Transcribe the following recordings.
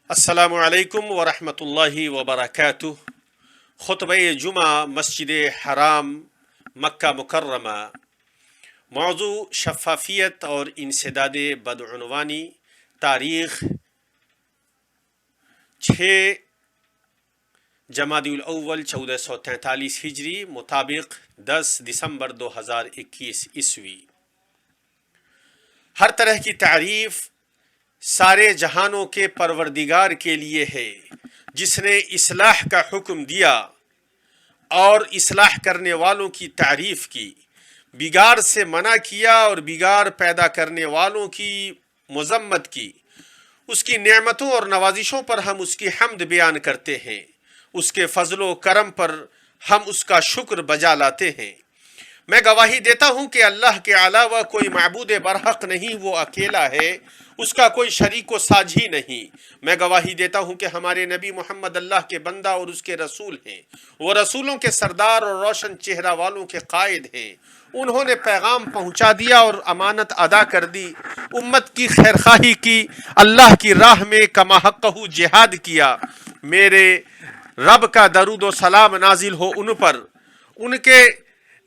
السلام علیکم ورحمۃ اللہ وبرکاتہ۔ خطبہ جمعہ مسجد حرام مکہ مکرمہ۔ موضوع شفافیت اور انسداد بدعنوانی۔ تاریخ 6 جمادی الاول 1443 ہجری مطابق 10 دسمبر 2021 عیسوی۔ ہر طرح کی تعریف سارے جہانوں کے پروردگار کے لیے ہے، جس نے اصلاح کا حکم دیا اور اصلاح کرنے والوں کی تعریف کی، بگاڑ سے منع کیا اور بگاڑ پیدا کرنے والوں کی مذمت کی۔ اس کی نعمتوں اور نوازشوں پر ہم اس کی حمد بیان کرتے ہیں، اس کے فضل و کرم پر ہم اس کا شکر بجا لاتے ہیں۔ میں گواہی دیتا ہوں کہ اللہ کے علاوہ کوئی معبود برحق نہیں، وہ اکیلا ہے، اس کا کوئی شریک و ساجھی نہیں۔ میں گواہی دیتا ہوں کہ ہمارے نبی محمد اللہ کے بندہ اور اس کے رسول ہیں، وہ رسولوں کے سردار اور روشن چہرہ والوں کے قائد ہیں۔ انہوں نے پیغام پہنچا دیا اور امانت ادا کر دی، امت کی خیرخواہی کی، اللہ کی راہ میں کما حقہ جہاد کیا۔ میرے رب کا درود و سلام نازل ہو ان پر، ان کے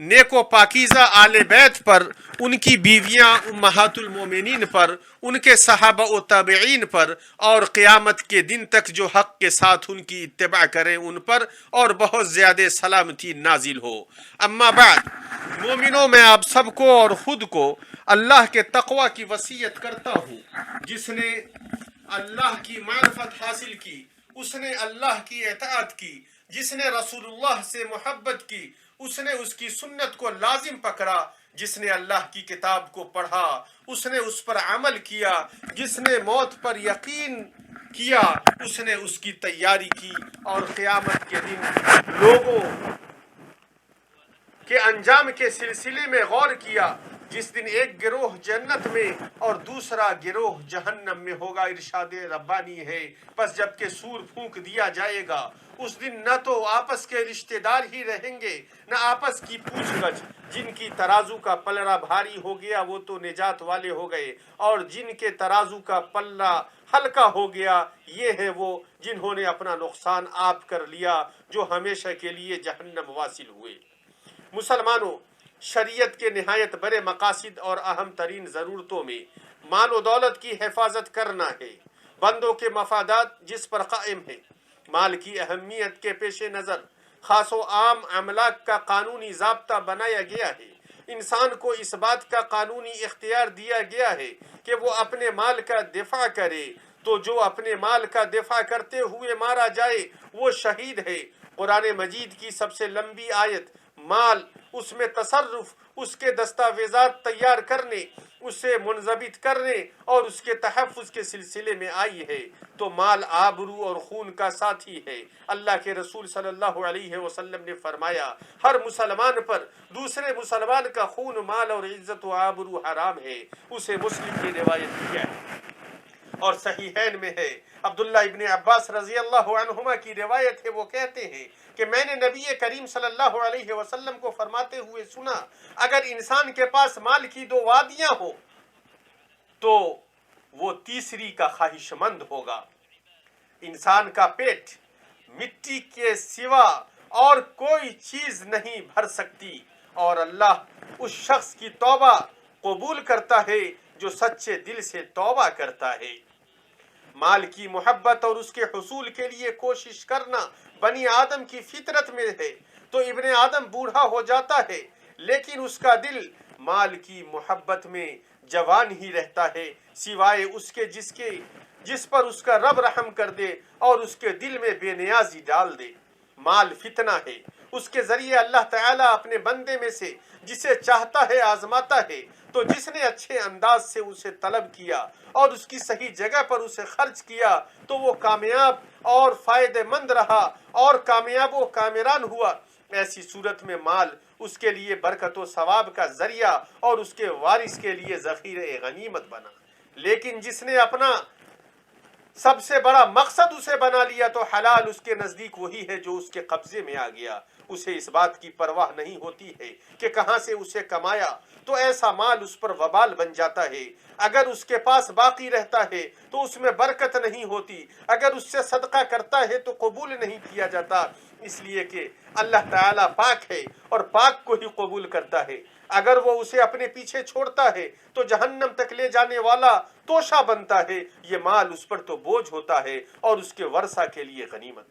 نیک و پاکیزہ آل بیت پر، ان کی بیویاں امہات المومنین پر، ان کے صحابہ و تابعین پر، اور قیامت کے دن تک جو حق کے ساتھ ان کی اتباع کریں ان پر، اور بہت زیادہ سلامتی نازل ہو۔ اما بعد، مومنوں، میں آپ سب کو اور خود کو اللہ کے تقوی کی وصیت کرتا ہوں۔ جس نے اللہ کی معرفت حاصل کی، اس نے اللہ کی اطاعت کی۔ جس نے رسول اللہ سے محبت کی، اس نے اس کی سنت کو لازم پکڑا۔ جس نے اللہ کی کتاب کو پڑھا، اس نے اس پر عمل کیا۔ جس نے موت پر یقین کیا، اس نے اس کی تیاری کی اور قیامت کے دن لوگوں کے انجام کے سلسلے میں غور کیا، جس دن ایک گروہ جنت میں اور دوسرا گروہ جہنم میں ہوگا۔ ارشاد ربانی ہے، پس جب کہ سور پھونک دیا جائے گا، اس دن نہ تو آپس کے رشتہ دار ہی رہیں گے، نہ آپس کی پوچھ گچھ۔ جن کی ترازو کا پلڑا بھاری ہو گیا وہ تو نجات والے ہو گئے، اور جن کے ترازو کا پلڑا ہلکا ہو گیا یہ ہے وہ جنہوں نے اپنا نقصان آپ کر لیا، جو ہمیشہ کے لیے جہنم واصل ہوئے۔ مسلمانوں، شریعت کے نہایت بڑے مقاصد اور اہم ترین ضرورتوں میں مال و دولت کی حفاظت کرنا ہے۔ بندوں کے مفادات جس پر قائم ہیں، مال کی اہمیت کے پیش نظر خاص و عام املاک کا قانونی ضابطہ بنایا گیا ہے۔ انسان کو اس بات کا قانونی اختیار دیا گیا ہے کہ وہ اپنے مال کا دفاع کرے، تو جو اپنے مال کا دفاع کرتے ہوئے مارا جائے وہ شہید ہے۔ قرآن مجید کی سب سے لمبی آیت مال، اس میں تصرف، اس کے دستاویزات تیار کرنے، اسے منضبط کرنے اور اس کے تحفظ کے سلسلے میں آئی ہے۔ تو مال آبرو اور خون کا ساتھی ہے۔ اللہ کے رسول صلی اللہ علیہ وسلم نے فرمایا، ہر مسلمان پر دوسرے مسلمان کا خون، مال اور عزت و آبرو حرام ہے۔ اسے مسلم کی روایت کیا ہے اور صحیحین میں ہے۔ عبداللہ ابن عباس رضی اللہ عنہما کی روایت ہے، وہ کہتے ہیں کہ میں نے نبی کریم صلی اللہ علیہ وسلم کو فرماتے ہوئے سنا، اگر انسان کے پاس مال کی 2 وادیاں ہوں تو وہ تیسری کا خواہش مند ہوگا۔ انسان کا پیٹ مٹی کے سوا اور کوئی چیز نہیں بھر سکتی، اور اللہ اس شخص کی توبہ قبول کرتا ہے جو سچے دل سے توبہ کرتا ہے۔ مال کی محبت اور اس کے حصول کے لیے کوشش کرنا بنی آدم کی فطرت میں ہے۔ تو ابن آدم بوڑھا ہو جاتا ہے لیکن اس کا دل مال کی محبت میں جوان ہی رہتا ہے، سوائے اس کے جس پر اس کا رب رحم کر دے اور اس کے دل میں بے نیازی ڈال دے۔ مال فتنہ ہے، اس کے ذریعے اللہ تعالیٰ اپنے بندے میں سے جسے چاہتا ہے آزماتا ہے۔ تو جس نے اچھے انداز سے اسے طلب کیا اور اس کی صحیح جگہ پر اسے خرچ کیا تو وہ کامیاب اور فائدہ مند رہا اور کامیاب و کامران ہوا۔ ایسی صورت میں مال اس کے لیے برکت و ثواب کا ذریعہ اور اس کے وارث کے لیے ذخیرہ غنیمت بنا۔ لیکن جس نے اپنا سب سے بڑا مقصد اسے بنا لیا تو حلال اس کے نزدیک وہی ہے جو اس کے قبضے میں آ گیا. اسے اس بات کی پرواہ نہیں ہوتی ہے کہ کہاں سے اسے کمایا، تو ایسا مال اس پر وبال بن جاتا ہے. اگر اس کے پاس باقی رہتا ہے تو اس میں برکت نہیں ہوتی، اگر اس سے صدقہ کرتا ہے تو قبول نہیں کیا جاتا، اس لیے کہ اللہ تعالیٰ پاک ہے اور پاک کو ہی قبول کرتا ہے. اگر وہ اسے اپنے پیچھے چھوڑتا ہے تو جہنم تک لے جانے والا توشہ بنتا ہے. یہ مال اس پر تو بوجھ ہوتا ہے اور اس کے ورثہ کے لیے غنیمت.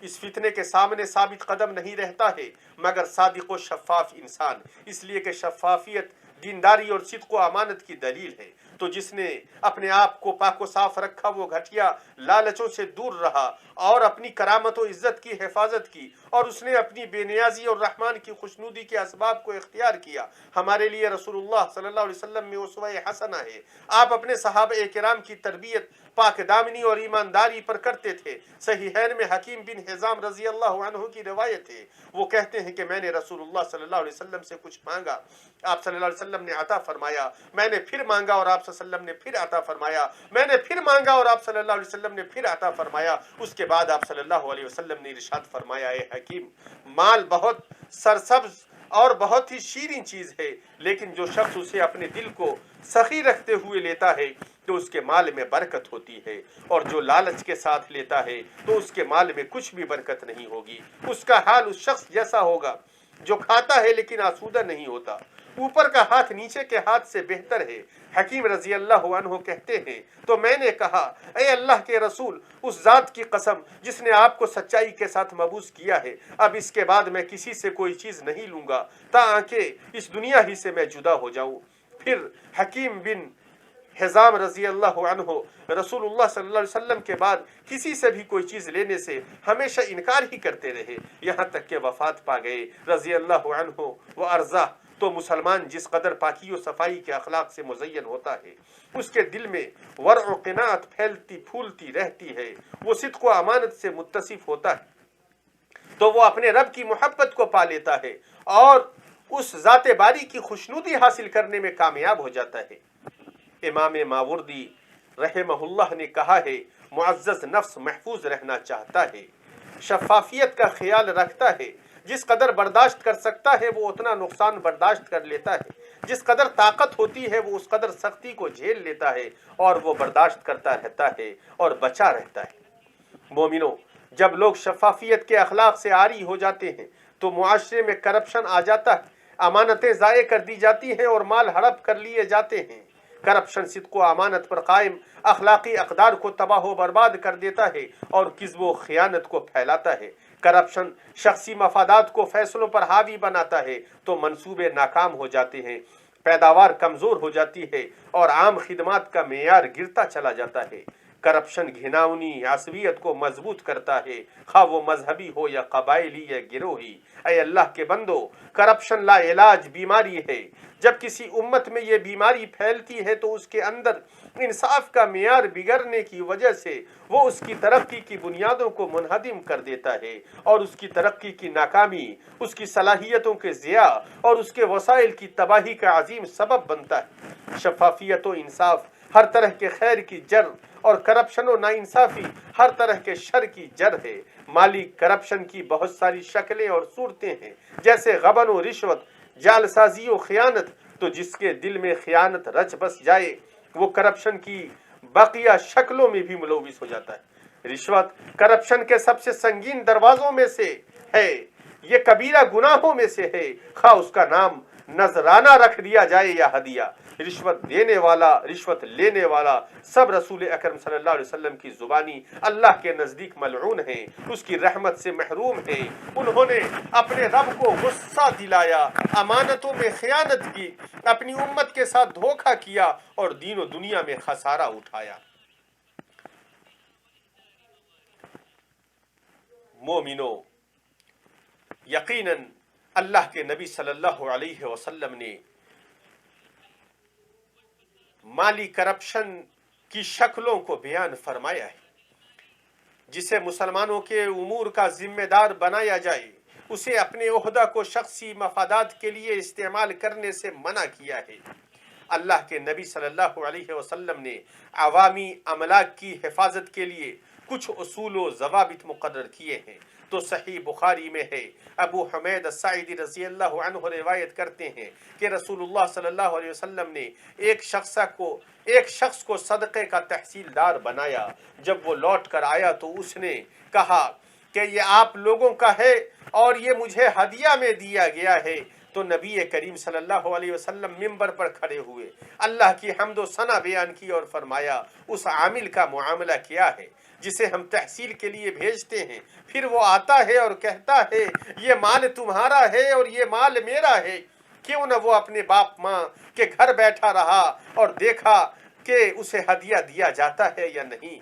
اس فتنے کے سامنے ثابت قدم نہیں رہتا ہے مگر صادق و شفاف انسان، اس لیے کہ شفافیت دینداری اور صدق و امانت کی دلیل ہے. تو جس نے اپنے آپ کو پاک و صاف رکھا وہ گھٹیا لالچوں سے دور رہا اور اپنی کرامت و عزت کی حفاظت کی، اور اس نے اپنی بے نیازی اور رحمان کی خوشنودی کے اسباب کو اختیار کیا. ہمارے لیے رسول اللہ صلی اللہ علیہ وسلم میں اسوہ حسنہ ہے. آپ اپنے صحابہ کرام کی تربیت پاک دامنی اور ایمانداری پر کرتے تھے. صحیحین میں حکیم بن حزام رضی اللہ عنہ کی روایت ہے، وہ کہتے ہیں کہ میں نے رسول اللہ صلی اللہ علیہ وسلم سے کچھ مانگا، آپ صلی اللہ علیہ وسلم نے عطا فرمایا. میں نے پھر مانگا اور آپ صلی اللہ علیہ وسلم نے پھر عطا فرمایا. میں نے پھر مانگا اور آپ صلی اللہ علیہ وسلم نے پھر عطا فرمایا. اس کے بعد آپ صلی اللہ علیہ وسلم نے ارشاد فرمایا، اے حکیم، مال بہت سرسبز اور بہت ہی شیریں چیز ہے، لیکن جو شخص اسے اپنے دل کو سخی رکھتے ہوئے لیتا ہے تو اس کے مال میں برکت ہوتی ہے، اور جو لالچ کے ساتھ لیتا ہے تو اس کے مال میں کچھ بھی برکت نہیں ہوگی. اس کا حال اس شخص جیسا ہوگا جو کھاتا ہے لیکن آسودہ نہیں ہوتا. اوپر کا ہاتھ نیچے کے ہاتھ سے بہتر ہے. حکیم رضی اللہ عنہ کہتے ہیں تو میں نے کہا، اے اللہ کے رسول، اس ذات کی قسم جس نے آپ کو سچائی کے ساتھ مبعوث کیا ہے، اب اس کے بعد میں کسی سے کوئی چیز نہیں لوں گا تاکہ اس دنیا ہی سے میں جدا ہو جاؤں. پھر حکیم بن حزام رضی اللہ عنہ رسول اللہ صلی اللہ علیہ وسلم کے بعد کسی سے بھی کوئی چیز لینے سے ہمیشہ انکار ہی کرتے رہے، یہاں تک کہ وفات پا گئے رضی اللہ عنہ و ارضاہ. تو مسلمان جس قدر پاکی و صفائی کے اخلاق سے مزین ہوتا ہے، اس کے دل میں ورع و قناعت پھیلتی پھولتی رہتی ہے، وہ صدق و امانت سے متصف ہوتا ہے، تو وہ اپنے رب کی محبت کو پا لیتا ہے اور اس ذات باری کی خوشنودی حاصل کرنے میں کامیاب ہو جاتا ہے. امام ماوردی رحمہ اللہ نے کہا ہے، معزز نفس محفوظ رہنا چاہتا ہے، شفافیت کا خیال رکھتا ہے، جس قدر برداشت کر سکتا ہے وہ اتنا نقصان برداشت کر لیتا ہے، جس قدر طاقت ہوتی ہے وہ اس قدر سختی کو جھیل لیتا ہے، اور وہ برداشت کرتا رہتا ہے اور بچا رہتا ہے. مومنوں، جب لوگ شفافیت کے اخلاق سے عاری ہو جاتے ہیں تو معاشرے میں کرپشن آ جاتا ہے، امانتیں ضائع کر دی جاتی ہیں اور مال ہڑپ کر لیے جاتے ہیں. کرپشن صدق و امانت پر قائم اخلاقی اقدار کو تباہ و برباد کر دیتا ہے اور کذب و خیانت کو پھیلاتا ہے. کرپشن شخصی مفادات کو فیصلوں پر حاوی بناتا ہے تو منصوبے ناکام ہو جاتے ہیں، پیداوار کمزور ہو جاتی ہے اور عام خدمات کا معیار گرتا چلا جاتا ہے. کرپشن گھناؤنی عصبیت کو مضبوط کرتا ہے، خواہ وہ مذہبی ہو یا قبائلی یا گروہی. اے اللہ کے بندو، کرپشن لا علاج بیماری ہے. جب کسی امت میں یہ بیماری پھیلتی ہے تو اس کے اندر انصاف کا معیار بگڑنے کی وجہ سے وہ اس کی ترقی کی بنیادوں کو منہدم کر دیتا ہے، اور اس کی ترقی کی ناکامی اس کی صلاحیتوں کے ضیاع اور اس کے وسائل کی تباہی کا عظیم سبب بنتا ہے. شفافیت و انصاف ہر طرح کے خیر کی جڑ اور کرپشن و ناانصافی ہر طرح کے شر کی جڑ ہے. مالی کرپشن کی بہت ساری شکلیں اور صورتیں ہیں، جیسے غبن و رشوت، جال سازی و خیانت. تو جس کے دل میں خیانت رچ بس جائے وہ کرپشن کی بقیہ شکلوں میں بھی ملوث ہو جاتا ہے. رشوت کرپشن کے سب سے سنگین دروازوں میں سے ہے، یہ کبیرہ گناہوں میں سے ہے، خواہ اس کا نام نذرانہ رکھ دیا جائے یا ہدیہ. رشوت دینے والا، رشوت لینے والا سب رسول اکرم صلی اللہ علیہ وسلم کی زبانی اللہ کے نزدیک ملعون ہیں، اس کی رحمت سے محروم ہیں. انہوں نے اپنے رب کو غصہ دلایا، امانتوں میں خیانت کی، اپنی امت کے ساتھ دھوکہ کیا اور دین و دنیا میں خسارہ اٹھایا. مومنو، یقیناً اللہ کے نبی صلی اللہ علیہ وسلم نے مالی کرپشن کی شکلوں کو بیان فرمایا ہے. جسے مسلمانوں کے امور کا ذمہ دار بنایا جائے اسے اپنے عہدہ کو شخصی مفادات کے لیے استعمال کرنے سے منع کیا ہے. اللہ کے نبی صلی اللہ علیہ وسلم نے عوامی املاک کی حفاظت کے لیے کچھ اصول و ضوابط مقرر کیے ہیں۔ تو صحیح بخاری میں ہے، ابو حمید الساعدی رضی اللہ عنہ روایت کرتے ہیں کہ رسول اللہ صلی اللہ علیہ وسلم نے ایک شخص کو صدقے کا تحصیلدار بنایا۔ جب وہ لوٹ کر آیا تو اس نے کہا کہ یہ آپ لوگوں کا ہے اور یہ مجھے ہدیہ میں دیا گیا ہے۔ تو نبی کریم صلی اللہ علیہ وسلم منبر پر کھڑے ہوئے، اللہ کی حمد و ثنا بیان کی اور فرمایا اس عامل کا معاملہ کیا ہے جسے ہم تحصیل کے لیے بھیجتے ہیں، پھر وہ آتا ہے اور کہتا ہے یہ مال تمہارا ہے اور یہ مال میرا ہے۔ کیوں نہ وہ اپنے باپ ماں کے گھر بیٹھا رہا اور دیکھا کہ اسے ہدیہ دیا جاتا ہے یا نہیں۔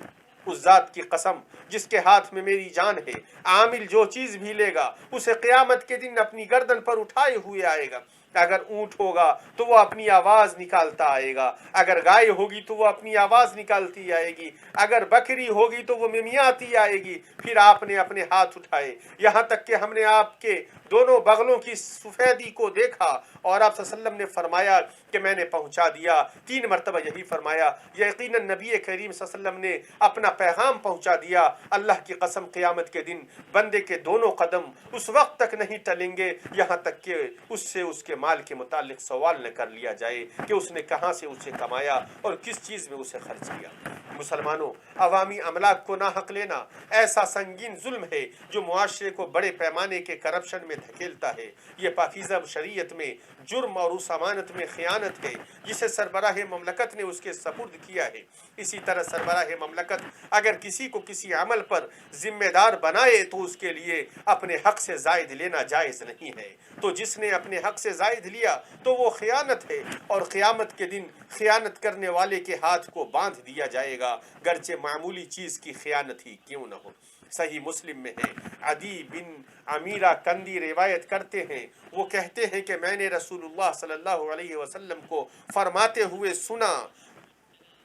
اس ذات کی قسم جس کے ہاتھ میں میری جان ہے، عامل جو چیز بھی لے گا اسے قیامت کے دن اپنی گردن پر اٹھائے ہوئے آئے گا۔ اگر اونٹ ہوگا تو وہ اپنی آواز نکالتا آئے گا، اگر گائے ہوگی تو وہ اپنی آواز نکالتی آئے گی، اگر بکری ہوگی تو وہ ممیاتی آئے گی۔ پھر آپ نے اپنے ہاتھ اٹھائے یہاں تک کہ ہم نے آپ کے دونوں بغلوں کی سفیدی کو دیکھا، اور آپ صلی اللہ علیہ وسلم نے فرمایا کہ میں نے پہنچا دیا۔ 3 مرتبہ یہی فرمایا۔ یقیناً نبی کریم صلی اللہ علیہ وسلم نے اپنا پیغام پہنچا دیا۔ اللہ کی قسم قیامت کے دن بندے کے دونوں قدم اس وقت تک نہیں ٹلیں گے یہاں تک کہ اس سے اس کے مال کے متعلق سوال نہ کر لیا جائے کہ اس نے کہاں سے اسے کمایا اور کس چیز میں اسے خرچ کیا۔ مسلمانوں، عوامی املاک کو ناحق لینا ایسا سنگین ظلم ہے جو معاشرے کو بڑے پیمانے کے کرپشن میں دھکیلتا ہے۔ یہ پاکیزہ شریعت میں جرم اور اس امانت میں خیانت ہے جسے سربراہ مملکت نے اس کے سپرد کیا ہے۔ اسی طرح سربراہ مملکت اگر کسی کو کسی عمل پر ذمہ دار بنائے تو اس کے لیے اپنے حق سے زائد لینا جائز نہیں ہے۔ تو جس نے اپنے حق سے زائد لیا تو وہ خیانت ہے، اور قیامت کے دن خیانت کرنے والے کے ہاتھ کو باندھ دیا جائے گا، گرچہ معمولی چیز کی خیانت ہی کیوں نہ ہو۔ صحیح مسلم میں ہے، عدی بن عمیرہ کندی روایت کرتے ہیں، وہ کہتے ہیں کہ میں نے رسول اللہ صلی اللہ علیہ وسلم کو فرماتے ہوئے سنا،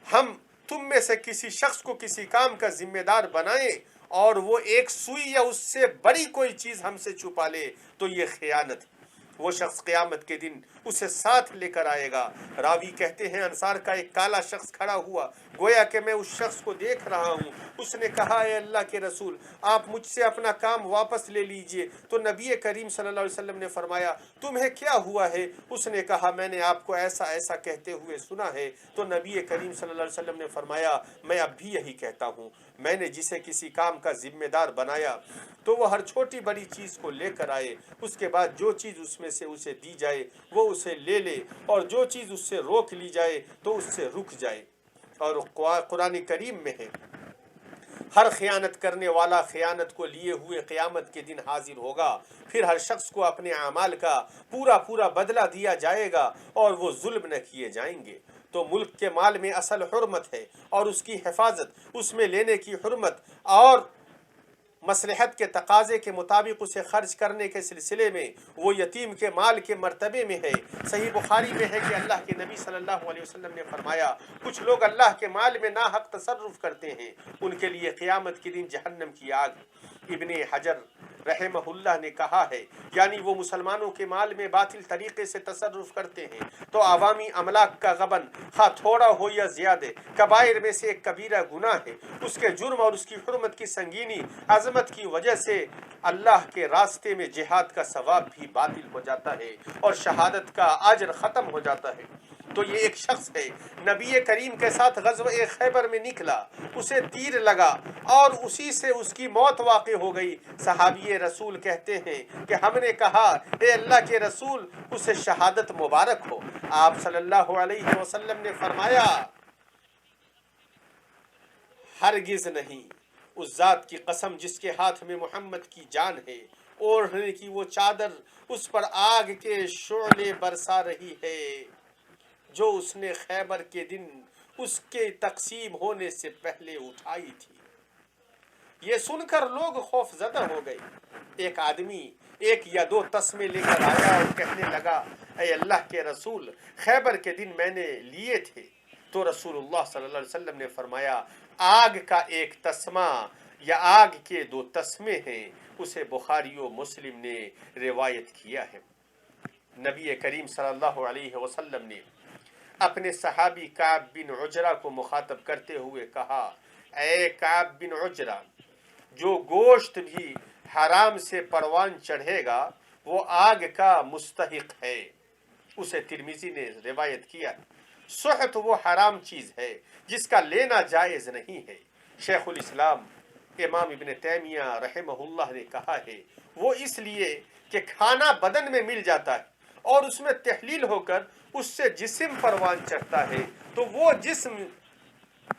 ہم تم میں سے کسی شخص کو کسی کام کا ذمہ دار بنائیں اور وہ ایک سوئی یا اس سے بڑی کوئی چیز ہم سے چھپا لے تو یہ خیانت ہے۔ وہ شخص قیامت کے دن اسے ساتھ لے کر آئے گا۔ راوی کہتے ہیں انصار کا ایک کالا شخص کھڑا ہوا، گویا کہ میں اس شخص کو دیکھ رہا ہوں۔ اس نے کہا اے اللہ کے رسول، آپ مجھ سے اپنا کام واپس لے لیجئے۔ تو نبی کریم صلی اللہ علیہ وسلم نے فرمایا تمہیں کیا ہوا ہے؟ اس نے کہا میں نے آپ کو ایسا ایسا کہتے ہوئے سنا ہے۔ تو نبی کریم صلی اللہ علیہ وسلم نے فرمایا میں اب بھی یہی کہتا ہوں، میں نے جسے کسی کام کا ذمہ دار بنایا تو وہ ہر چھوٹی بڑی چیز کو لے کر آئے، اس کے بعد جو چیز اس میں سے اسے دی جائے وہ اسے لے لے، اور جو چیز اس سے روک لی جائے تو اس سے رک جائے۔ اور قرآن کریم میں ہے ہر خیانت کرنے والا خیانت کو لیے ہوئے قیامت کے دن حاضر ہوگا، پھر ہر شخص کو اپنے اعمال کا پورا بدلہ دیا جائے گا اور وہ ظلم نہ کیے جائیں گے۔ تو ملک کے مال میں اصل حرمت ہے اور اس کی حفاظت، اس میں لینے کی حرمت اور مصلحت کے تقاضے کے مطابق اسے خرچ کرنے کے سلسلے میں وہ یتیم کے مال کے مرتبے میں ہے۔ صحیح بخاری میں ہے کہ اللہ کے نبی صلی اللہ علیہ وسلم نے فرمایا کچھ لوگ اللہ کے مال میں ناحق تصرف کرتے ہیں، ان کے لیے قیامت کے دن جہنم کی آگ۔ ابن حجر رحمہ اللہ نے کہا ہے یعنی وہ مسلمانوں کے مال میں باطل طریقے سے تصرف کرتے ہیں تو عوامی املاک کا غبن خواہ تھوڑا ہو یا زیادہ کبائر میں سے ایک کبیرہ گناہ ہے۔ اس کے جرم اور اس کی حرمت کی سنگینی عظمت کی وجہ سے اللہ کے راستے میں جہاد کا ثواب بھی باطل ہو جاتا ہے اور شہادت کا اجر ختم ہو جاتا ہے۔ تو یہ ایک شخص ہے نبی کریم کے ساتھ غزوہ خیبر میں نکلا، اسے تیر لگا اور اسی سے اس کی موت واقع ہو گئی۔ صحابی رسول کہتے ہیں کہ ہم نے کہا اے اللہ کے رسول اسے شہادت مبارک ہو۔ آپ صلی اللہ علیہ وسلم نے فرمایا ہرگز نہیں، اس ذات کی قسم جس کے ہاتھ میں محمد کی جان ہے، اوڑھنے کی وہ چادر اس پر آگ کے شعلے برسا رہی ہے جو اس نے خیبر کے دن اس کے تقسیم ہونے سے پہلے اٹھائی تھی۔ یہ سن کر لوگ خوف زدہ ہو گئے۔ ایک آدمی 1 یا 2 تسمے لے کر آیا اور کہنے لگا اے اللہ کے رسول خیبر کے دن میں نے لیے تھے۔ تو رسول اللہ صلی اللہ علیہ وسلم نے فرمایا آگ کا 1 تسمہ یا آگ کے 2 تسمے ہیں، اسے بخاری و مسلم نے روایت کیا ہے۔ نبی کریم صلی اللہ علیہ وسلم نے اپنے صحابی کعب بن عجرہ کو مخاطب کرتے ہوئے کہا، اے کعب بن عجرہ، جو گوشت بھی حرام سے پروان چڑھے گا وہ آگ کا مستحق ہے۔ اسے ترمذی نے روایت کیا۔ سحت وہ حرام چیز ہے جس کا لینا جائز نہیں ہے۔ شیخ الاسلام امام ابن تیمیہ رحمہ اللہ نے کہا ہے، وہ اس لیے کہ کھانا بدن میں مل جاتا ہے اور اس میں تحلیل ہو کر اس سے جسم پروان چڑھتا ہے، تو وہ جسم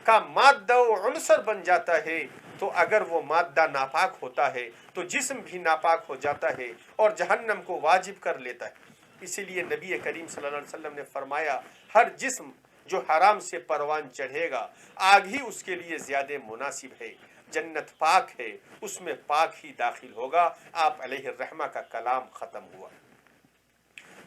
کا مادہ و عنصر بن جاتا ہے، تو اگر وہ مادہ ناپاک ہوتا ہے تو جسم بھی ناپاک ہو جاتا ہے اور جہنم کو واجب کر لیتا ہے۔ اسی لیے نبی کریم صلی اللہ علیہ وسلم نے فرمایا، ہر جسم جو حرام سے پروان چڑھے گا آگ ہی اس کے لیے زیادہ مناسب ہے۔ جنت پاک ہے، اس میں پاک ہی داخل ہوگا۔ آپ علیہ الرحمہ کا کلام ختم ہوا۔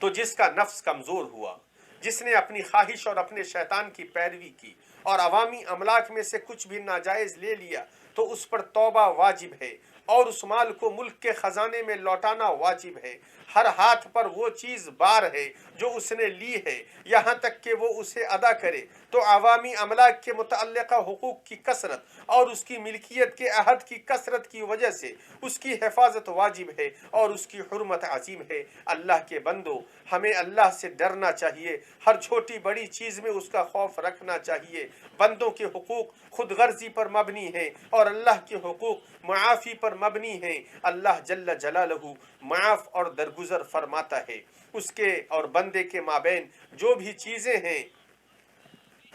تو جس کا نفس کمزور ہوا، جس نے اپنی خواہش اور اپنے شیطان کی پیروی کی اور عوامی املاک میں سے کچھ بھی ناجائز لے لیا، تو اس پر توبہ واجب ہے اور اس مال کو ملک کے خزانے میں لوٹانا واجب ہے۔ ہر ہاتھ پر وہ چیز بار ہے جو اس نے لی ہے، یہاں تک کہ وہ اسے ادا کرے۔ تو عوامی املاک کے متعلقہ حقوق کی کثرت اور اس کی ملکیت کے عہد کی کثرت کی وجہ سے اس کی حفاظت واجب ہے اور اس کی حرمت عظیم ہے۔ اللہ کے بندو، ہمیں اللہ سے ڈرنا چاہیے، ہر چھوٹی بڑی چیز میں اس کا خوف رکھنا چاہیے۔ بندوں کے حقوق خود غرضی پر مبنی ہیں اور اللہ کے حقوق معافی پر مبنی ہیں۔ اللہ جل جلالہ معاف اور درگزر فرماتا ہے۔ اس کے اور بندے کے مابین جو بھی چیزیں ہیں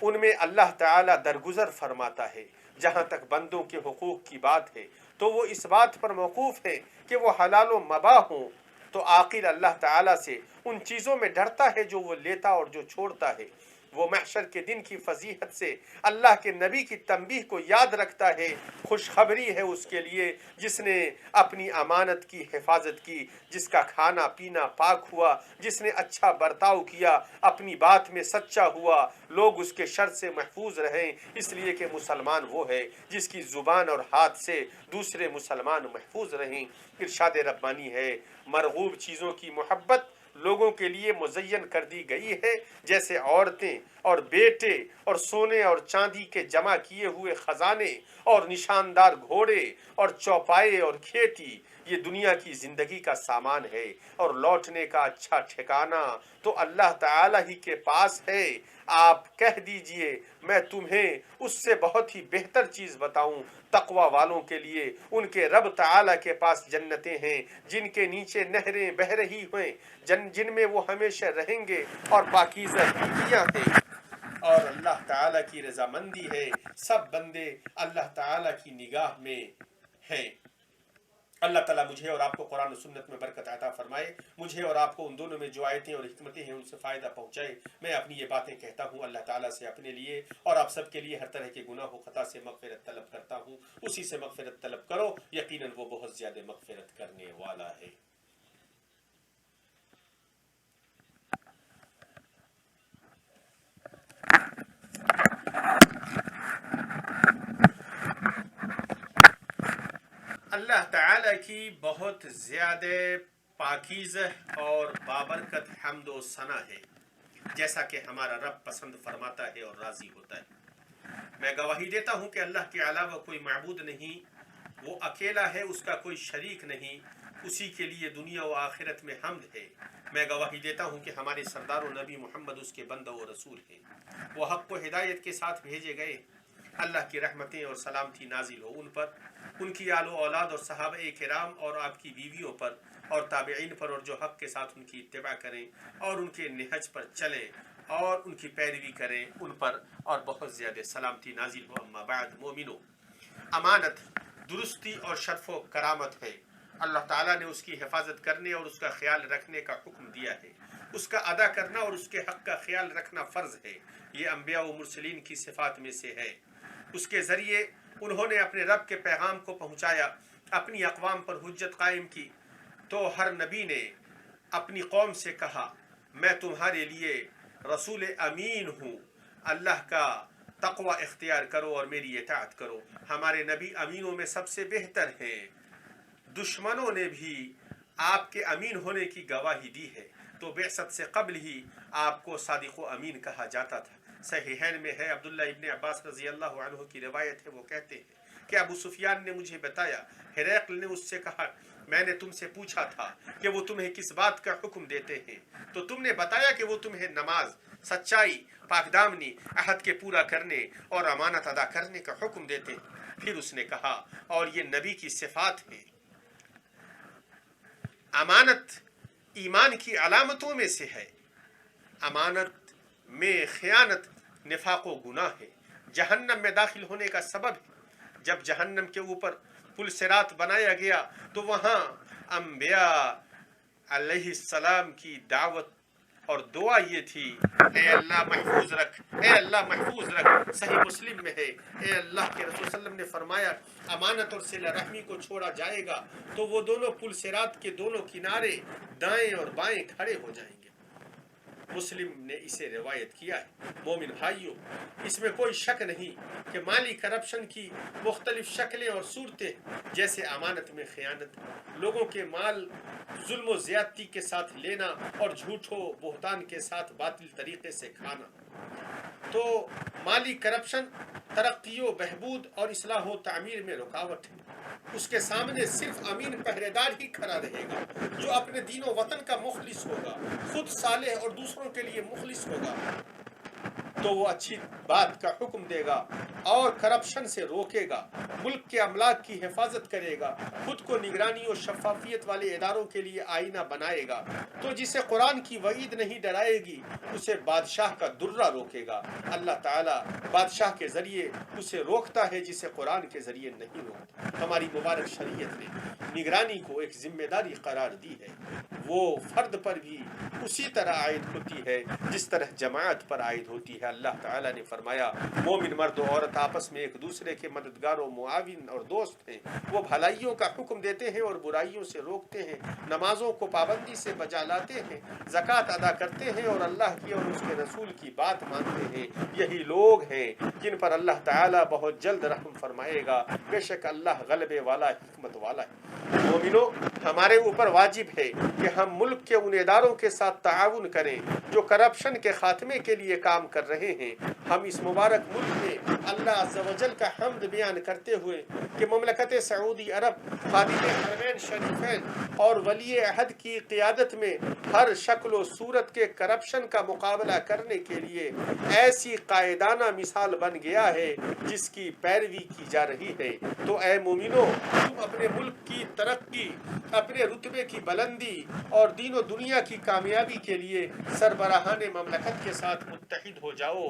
ان میں اللہ تعالی درگزر فرماتا ہے۔ جہاں تک بندوں کے حقوق کی بات ہے تو وہ اس بات پر موقوف ہے کہ وہ حلال و مباح ہوں، تو عاقل اللہ تعالی سے ان چیزوں میں ڈرتا ہے جو وہ لیتا اور جو چھوڑتا ہے۔ وہ محشر کے دن کی فضیحت سے اللہ کے نبی کی تنبیہ کو یاد رکھتا ہے۔ خوشخبری ہے اس کے لیے جس نے اپنی امانت کی حفاظت کی، جس کا کھانا پینا پاک ہوا، جس نے اچھا برتاؤ کیا، اپنی بات میں سچا ہوا، لوگ اس کے شر سے محفوظ رہیں، اس لیے کہ مسلمان وہ ہے جس کی زبان اور ہاتھ سے دوسرے مسلمان محفوظ رہیں۔ ارشاد ربانی ہے، مرغوب چیزوں کی محبت لوگوں کے لیے مزین کر دی گئی ہے، جیسے عورتیں اور بیٹے اور سونے اور چاندی کے جمع کیے ہوئے خزانے اور نشاندار گھوڑے اور چوپائے اور کھیتی۔ یہ دنیا کی زندگی کا سامان ہے اور لوٹنے کا اچھا ٹھکانہ تو اللہ تعالی ہی کے پاس ہے۔ آپ کہہ دیجئے، میں تمہیں اس سے بہت ہی بہتر چیز بتاؤں۔ تقوی والوں کے لیے ان کے رب تعالی کے پاس جنتیں ہیں جن کے نیچے نہریں بہہ رہی ہیں، جن میں وہ ہمیشہ رہیں گے، اور پاکیزہ بیویاں ہیں اور اللہ تعالی کی رضامندی ہے۔ سب بندے اللہ تعالی کی نگاہ میں ہیں۔ اللہ تعالیٰ مجھے اور آپ کو قرآن و سنت میں برکت عطا فرمائے، مجھے اور آپ کو ان دونوں میں جو آیتیں اور حکمتیں ہیں ان سے فائدہ پہنچائے۔ میں اپنی یہ باتیں کہتا ہوں اللہ تعالیٰ سے اپنے لیے اور آپ سب کے لیے ہر طرح کے گناہ و خطا سے مغفرت طلب کرتا ہوں۔ اسی سے مغفرت طلب کرو، یقیناً وہ بہت زیادہ مغفرت کرنے والا ہے۔ اللہ تعالیٰ کی بہت زیادہ پاکیزہ اور بابرکت حمد و ثنا ہے، جیسا کہ ہمارا رب پسند فرماتا ہے اور راضی ہوتا ہے۔ میں گواہی دیتا ہوں کہ اللہ کے علاوہ کوئی معبود نہیں، وہ اکیلا ہے، اس کا کوئی شریک نہیں، اسی کے لیے دنیا و آخرت میں حمد ہے۔ میں گواہی دیتا ہوں کہ ہمارے سردار و نبی محمد اس کے بندہ و رسول ہیں، وہ حق و ہدایت کے ساتھ بھیجے گئے۔ اللہ کی رحمتیں اور سلامتی نازل ہو ان پر، ان کی آل و اولاد اور صحابہ کرام اور آپ کی بیویوں پر اور تابعین پر، اور جو حق کے ساتھ ان کی اتباع کریں اور ان کے نہج پر چلیں اور ان کی پیروی کریں ان پر، اور بہت زیادہ سلامتی نازل ہو۔ اما بعد، مومنو، امانت درستی اور شرف و کرامت ہے۔ اللہ تعالیٰ نے اس کی حفاظت کرنے اور اس کا خیال رکھنے کا حکم دیا ہے۔ اس کا ادا کرنا اور اس کے حق کا خیال رکھنا فرض ہے۔ یہ انبیاء و مرسلین کی صفات میں سے ہے۔ اس کے ذریعے انہوں نے اپنے رب کے پیغام کو پہنچایا، اپنی اقوام پر حجت قائم کی۔ تو ہر نبی نے اپنی قوم سے کہا، میں تمہارے لیے رسول امین ہوں، اللہ کا تقوی اختیار کرو اور میری اطاعت کرو۔ ہمارے نبی امینوں میں سب سے بہتر ہیں۔ دشمنوں نے بھی آپ کے امین ہونے کی گواہی دی ہے۔ تو بعثت سے قبل ہی آپ کو صادق و امین کہا جاتا تھا۔ صحیحین میں ہے، عبداللہ ابن عباس رضی اللہ عنہ کی روایت ہے، وہ کہتے ہیں کہ ابو سفیان نے مجھے بتایا، ہرقل نے اس سے کہا میں نے تم سے پوچھا تھا کہ وہ تمہیں کس بات کا حکم دیتے ہیں، تو تم نے بتایا کہ وہ تمہیں نماز، سچائی، پاک دامنی، عہد کے پورا کرنے اور امانت ادا کرنے کا حکم دیتے ہیں۔ پھر اس نے کہا اور یہ نبی کی صفات ہیں۔ امانت ایمان کی علامتوں میں سے ہے۔ امانت میں خیانت نفاق و گناہ ہے، جہنم میں داخل ہونے کا سبب ہے۔ جب جہنم کے اوپر پل صراط بنایا گیا تو وہاں انبیاء علیہ السلام کی دعوت اور دعا یہ تھی، اے اللہ محفوظ رکھ، اے اللہ محفوظ رکھ۔ صحیح مسلم میں ہے، اے اللہ کے رسول صلی اللہ علیہ وسلم نے فرمایا امانت اور صلہ رحمی کو چھوڑا جائے گا تو وہ دونوں پل صراط کے دونوں کنارے دائیں اور بائیں کھڑے ہو جائیں گے۔ مسلم نے اسے روایت کیا ہے۔ مومن بھائیوں، اس میں کوئی شک نہیں کہ مالی کرپشن کی مختلف شکلیں اور صورتیں، جیسے امانت میں خیانت، لوگوں کے مال ظلم و زیادتی کے ساتھ لینا اور جھوٹ و بہتان کے ساتھ باطل طریقے سے کھانا، تو مالی کرپشن ترقی و بہبود اور اصلاح و تعمیر میں رکاوٹ ہے۔ اس کے سامنے صرف امین پہرے دار ہی کھڑا رہے گا جو اپنے دین و وطن کا مخلص ہوگا، خود صالح اور دوسروں کے لیے مخلص ہوگا، تو وہ اچھی بات کا حکم دے گا اور کرپشن سے روکے گا، ملک کے املاک کی حفاظت کرے گا، خود کو نگرانی اور شفافیت والے اداروں کے لیے آئینہ بنائے گا۔ تو جسے قرآن کی وعید نہیں ڈرائے گی اسے بادشاہ کا درہ روکے گا۔ اللہ تعالیٰ بادشاہ کے ذریعے اسے روکتا ہے جسے قرآن کے ذریعے نہیں روکتا۔ ہماری مبارک شریعت نے نگرانی کو ایک ذمہ داری قرار دی ہے، وہ فرد پر بھی اسی طرح عائد ہوتی ہے جس طرح جماعت پر عائد ہوتی ہے۔ اللہ تعالیٰ نے فرمایا مومن مرد و عورت آپس میں ایک دوسرے کے مددگار و معاون اور دوست ہیں، وہ بھلائیوں کا حکم دیتے ہیں اور برائیوں سے روکتے ہیں، نمازوں کو پابندی سے بجا لاتے ہیں، زکوٰۃ ادا کرتے ہیں اور اللہ کی اور اس کے رسول کی بات مانتے ہیں۔ یہی لوگ ہیں جن پر اللہ تعالیٰ بہت جلد رحم فرمائے گا، بے شک اللہ غلبے والا حکمت والا ہے۔ مومنو، ہمارے اوپر واجب ہے کہ ہم ملک کے ان اداروں کے ساتھ تعاون کریں جو کرپشن کے خاتمے کے لیے کام کر رہے ہیں۔ ہم اس مبارک ملک میں اللہ عز و جل کا حمد بیان کرتے ہوئے کہ مملکت سعودی عرب خادم حرمین شریفین اور ولی عہد کی قیادت میں ہر شکل و صورت کے کرپشن کا مقابلہ کرنے کے لیے ایسی قائدانہ مثال بن گیا ہے جس کی پیروی کی جا رہی ہے۔ تو اے مومنو، تم اپنے ملک کی ترقی، اپنے رتبے کی بلندی اور دین و دنیا کی کامیابی کے لیے سربراہان مملکت کے ساتھ متحد ہو جاؤ۔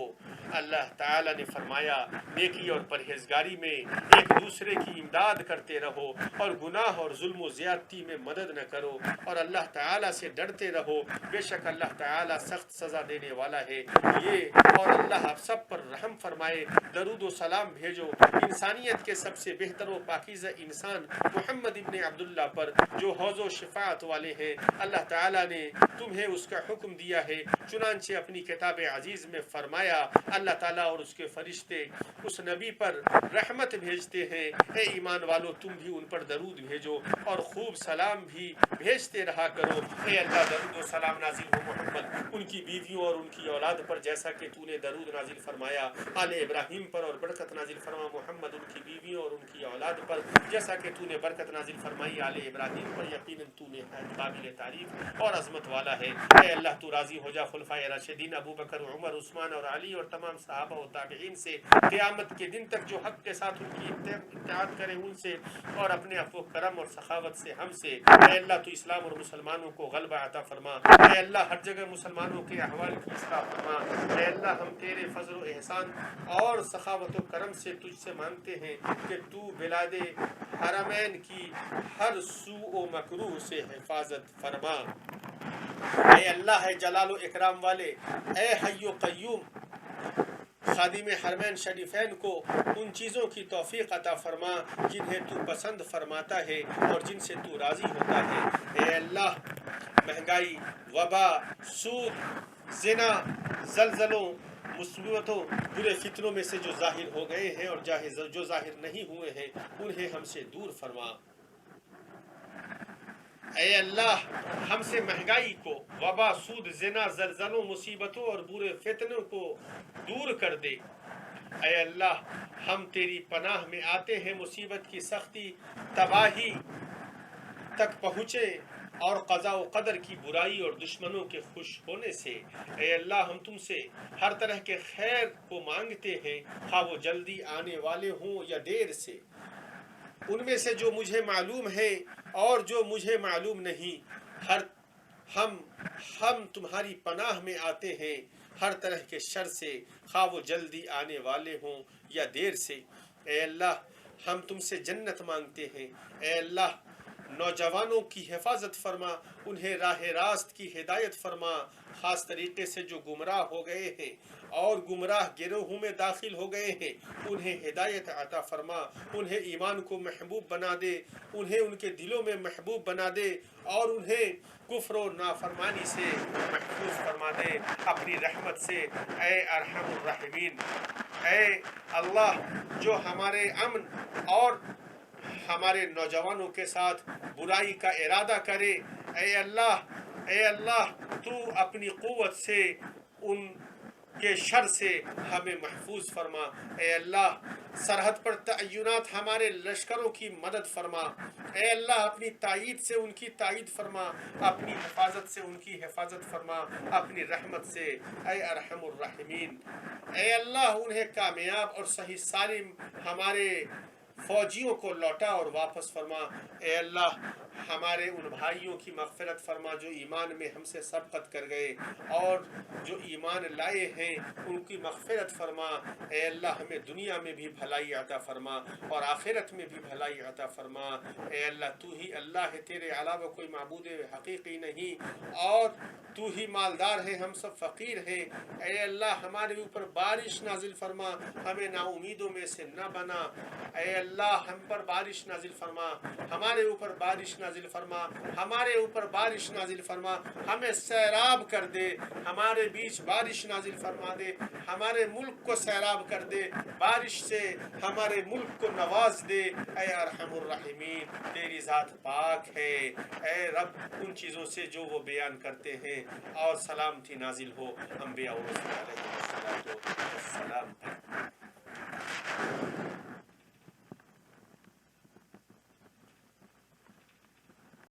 اللہ تعالیٰ نے فرمایا نیکی اور پرہیزگاری میں ایک دوسرے کی امداد کرتے رہو اور گناہ اور ظلم و زیادتی میں مدد نہ کرو اور اللہ تعالیٰ سے ڈرتے رہو، بے شک اللہ تعالیٰ سخت سزا دینے والا ہے۔ یہ اور اللہ آپ سب پر رحم فرمائے۔ درود و سلام بھیجو انسانیت کے سب سے بہتر و پاکیزہ انسان محمد ابن عبداللہ پر جو حوض و شفاعت والے ہیں۔ اللہ تعالیٰ نے تمہیں اس کا حکم دیا ہے، چنانچہ اپنی کتاب عزیز میں فرمایا اللہ تعالیٰ اور اس کے فرشتے اس نبی پر رحمت بھیجتے ہیں۔ اے ایمان والو، تم بھی ان پر درود بھیجو اور خوب سلام بھی بھیجتے رہا کرو۔ اے اللہ، درود و سلام نازل ہو محمد، ان کی بیویوں اور ان کی اولاد پر جیسا کہ تو نے درود نازل فرمایا آل ابراہیم پر، اور برکت نازل فرما محمد ان کی بیویوں اور ان کی اولاد پر جیسا کہ تو نے برکت نازل فرمائی آل ابراہیم پر۔ یقیناً تو نے قابل تعریف اور عظمت والا ہے۔ اے اللہ، تو راضی ہو جا خلفائے راشدین ابو بکر، عمر، عثمان اور علی اور تمام صحابہ و تابعین سے، قیامت کے دن تک جو حق کے ساتھ ان کی اطاعت کرے ان سے، اور اپنے عفو کرم اور سخاوت سے ہم سے۔ اے اللہ، تو اسلام اور مسلمانوں کو غلبہ عطا فرما۔ اے اللہ، ہر جگہ مسلمانوں کے احوال کی اصلاح فرما۔ اے اللہ، ہم تیرے فضل و احسان اور سخاوت و کرم سے تجھ سے مانگتے ہیں کہ تو بلاد حرمین کی ہر سوء و مکروہ سے حفاظت فرما۔ اے اللہ، ہے جلال و اکرام والے، اے حی و قیوم، خادم حرمین شریفین کو ان چیزوں کی توفیق عطا فرما جنہیں تو پسند فرماتا ہے اور جن سے تو راضی ہوتا ہے۔ اے اللہ، مہنگائی، وبا، سود، زنا، زلزلوں، مصیبتوں، برے فتنوں میں سے جو ظاہر ہو گئے ہیں اور جو ظاہر نہیں ہوئے ہیں انہیں ہم سے دور فرما۔ اے اللہ ہم سے مہنگائی کو، وبا، سود، زنا، زلزلوں، مصیبتوں اور برے فتنوں کو دور کر دے۔ اے اللہ ہم تیری پناہ میں آتے ہیں مصیبت کی سختی، تباہی تک پہنچے اور قضاء و قدر کی برائی اور دشمنوں کے خوش ہونے سے۔ اے اللہ ہم تم سے ہر طرح کے خیر کو مانگتے ہیں، خواہ وہ جلدی آنے والے ہوں یا دیر سے، ان میں سے جو مجھے معلوم ہے اور جو مجھے معلوم نہیں۔ ہم تمہاری پناہ میں آتے ہیں ہر طرح کے شر سے، خواہ وہ جلدی آنے والے ہوں یا دیر سے۔ اے اللہ ہم تم سے جنت مانگتے ہیں۔ اے اللہ نوجوانوں کی حفاظت فرما، انہیں راہ راست کی ہدایت فرما، خاص طریقے سے جو گمراہ ہو گئے ہیں اور گمراہ گروہوں میں داخل ہو گئے ہیں، انہیں ہدایت عطا فرما، انہیں ایمان کو محبوب بنا دے، انہیں ان کے دلوں میں محبوب بنا دے اور انہیں کفر و نافرمانی سے محفوظ فرما دے اپنی رحمت سے۔ اے ارحم الراحمین، اے اللہ جو ہمارے امن اور ہمارے نوجوانوں کے ساتھ برائی کا ارادہ کرے، اے اللہ تو اپنی قوت سے ان کے شر سے ہمیں محفوظ فرما۔ اے اللہ سرحد پر تعینات ہمارے لشکروں کی مدد فرما۔ اے اللہ اپنی تائید سے ان کی تائید فرما، اپنی حفاظت سے ان کی حفاظت فرما، اپنی رحمت سے۔ اے ارحم الراحمین، اے اللہ انہیں کامیاب اور صحیح سالم ہمارے فوجیوں کو لوٹا اور واپس فرما۔ اے اللہ ہمارے ان بھائیوں کی مغفرت فرما جو ایمان میں ہم سے سبقت کر گئے اور جو ایمان لائے ہیں ان کی مغفرت فرما۔ اے اللہ ہمیں دنیا میں بھی بھلائی عطا فرما اور آخرت میں بھی بھلائی عطا فرما۔ اے اللہ تو ہی اللہ ہے، تیرے علاوہ کوئی معبود حقیقی نہیں، اور تو ہی مالدار ہے، ہم سب فقیر ہیں۔ اے اللہ ہمارے اوپر بارش نازل فرما، ہمیں نا امیدوں میں سے نہ بنا۔ اے اللہ ہم پر بارش نازل فرما، ہمارے اوپر بارش نازل فرما، ہمارے اوپر بارش نازل فرما، ہمیں سیراب کر دے، ہمارے بیچ بارش نازل فرما دے، ہمارے ملک کو سیراب کر دے، بارش سے ہمارے ملک کو نواز دے۔ اے ارحم الراحمین تیری ذات پاک ہے، اے رب ان چیزوں سے جو وہ بیان کرتے ہیں، اور سلامتی نازل ہو انبیاء و رسول علیہ السلام